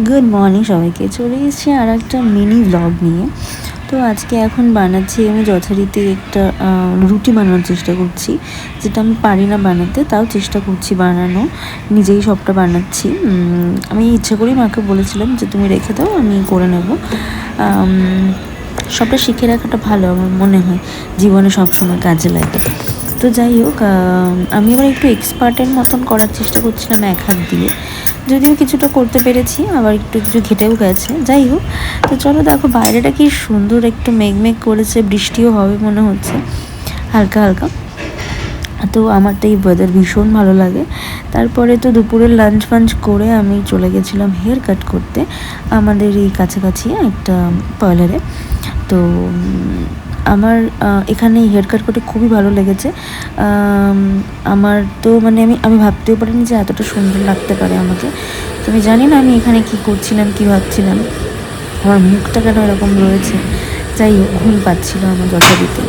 Good morning সবাইকে, চলে এসেছি আর একটা মিনি ব্লগ নিয়ে। তো আজকে এখন বানাচ্ছি আমি যথারীতি একটা রুটি বানানোর চেষ্টা করছি, যেটা আমি পারি না বানাতে, তাও চেষ্টা করছি বানানো, নিজেই সবটা বানাচ্ছি। আমি ইচ্ছা করেই মাকে বলেছিলাম যে তুমি রেখে দাও, আমি করে নেব। সবটা শিখে রাখাটা ভালো আমার মনে হয়, জীবনে সবসময় কাজে লাগে। তো যাই হোক, আমি এবার একটু এক্সপার্টের মতন করার চেষ্টা করছিলাম এক হাত দিয়ে, যদিও কিছুটা করতে পেরেছি, আবার একটু কিছু ঘেটেও গেছে। যাই হোক, তো চলো দেখো বাইরেটা কি সুন্দর, একটু মেঘমেঘ করেছে, বৃষ্টিও হবে মনে হচ্ছে হালকা হালকা। তো আমার তো এই ওয়েদার ভীষণ ভালো লাগে। তারপরে তো দুপুরের লাঞ্চ ফাঞ্চ করে আমি চলে গেছিলাম হেয়ার কাট করতে আমাদের এই কাছাকাছি একটা পার্লারে। তো আমার এখানে হেয়ার কাট করতে খুবই ভালো লেগেছে। আমার তো মানে আমি ভাবতেও পারিনি যে এতটা সুন্দর লাগতে পারে আমাকে। তো আমি জানি না আমি এখানে কি করছিলাম, কি ভাবছিলাম, আমার মুখটা কেন এরকম রয়েছে। যাই হোক, ঘুম পাচ্ছিল আমার যথারীতি।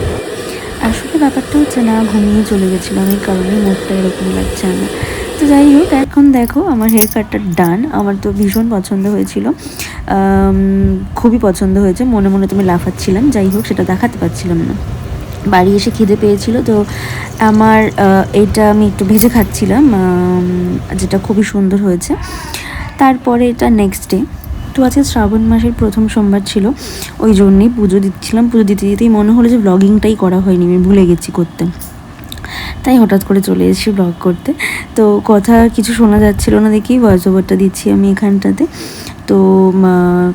আসলে ব্যাপারটা হচ্ছে না, ঘুমিয়ে চলে গেছিলাম, এই কারণেই মুখটা এরকম লাগছে আমার। তো যাই হোক, এখন দেখো আমার হেয়ার কাটটা ডান। আমার তো ভীষণ পছন্দ হয়েছিল, খুবই পছন্দ হয়েছে। মনে মনে তুমি লাফাচ্ছিলাম, যাই হোক সেটা দেখাতে পারছিলাম না। বাড়ি এসে খিদে পেয়েছিল, তো আমার এটা আমি একটু ভেজে খাচ্ছিলাম, যেটা খুবই সুন্দর হয়েছে। তারপরে এটা নেক্সট ডে, তো আজকে শ্রাবণ মাসের প্রথম সোমবার ছিল, ওই জন্যেই পুজো দিচ্ছিলাম। পুজো দিতে দিতেই মনে হলো যে ব্লগিংটাই করা হয়নি, আমি ভুলে গেছি করতে, তাই হঠাৎ করে চলে এসেছি ব্লগ করতে। তো কথা কিছু শোনা যাচ্ছিল না দেখেই ভয়েস ওভারটা দিচ্ছি আমি এখানটাতে। তো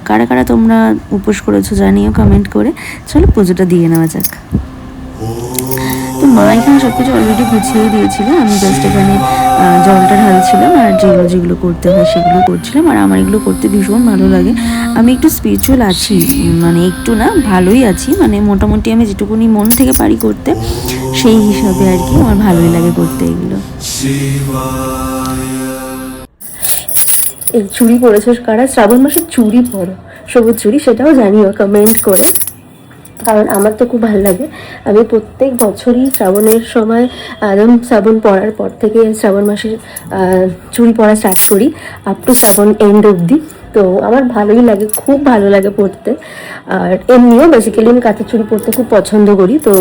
কারা কারা তোমরা উপোস করেছো জানিও কমেন্ট করে। চলো পুজোটা দিয়ে নেওয়া যাক। তো মা এখানে সব কিছু অলরেডি গুছিয়ে দিয়েছিল, আমি জাস্ট এখানে জলটা ঢালছিলাম আর যেগুলো যেগুলো করতে হয় সেগুলো করছিলাম। আর আমার এগুলো করতে ভীষণ ভালো লাগে। আমি একটু স্পিরিচুয়াল আছি, মানে একটু না, ভালোই আছি, মানে মোটামুটি আমি যেটুকুনি মন থেকে পারি করতে, সেই হিসাবে আর কি আমার ভালোই লাগে করতে এগুলো। এই চুড়ি পরেছো কারা? শ্রাবণ মাসে চুড়ি পরো, সবুজ চুড়ি, সেটাও জানিও কমেন্ট করে, কারণ আমার তো খুব ভালো লাগে। আমি প্রত্যেক বছরই শ্রাবণের সময়, একদম শ্রাবণ পড়ার পর থেকে শ্রাবণ মাসের চুড়ি পরা স্টার্ট করি আপ টু শ্রাবণ এন্ড অবধি। তো আমার ভালোই লাগে, খুব ভালো লাগে পড়তে। আর এমনিও বেসিক্যালি আমি কাঁচের চুড়ি পরতে খুব পছন্দ করি। তো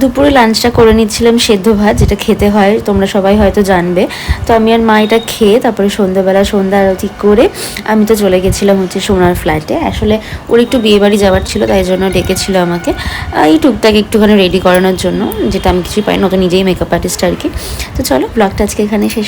দুপুরে লাঞ্চটা করে নিচ্ছিলাম সেদ্ধ ভাত, যেটা খেতে হয়, তোমরা সবাই হয়তো জানবে। তো আমি আর মা এটা খেয়ে তারপরে সন্ধ্যা আরতি করে আমি তো চলে গেছিলাম হচ্ছে সোনার ফ্ল্যাটে। আসলে ওর একটু বিয়েবাড়ি যাওয়ার ছিল, তাই জন্য ডেকেছিল আমাকে এই টুকটাক একটুখানি রেডি করানোর জন্য, যেটা আমি কিছুই পাই না, তো নিজেই মেকআপ আর্টিস্ট আর কি। তো চলো ব্লগটা আজকে এখানে শেষ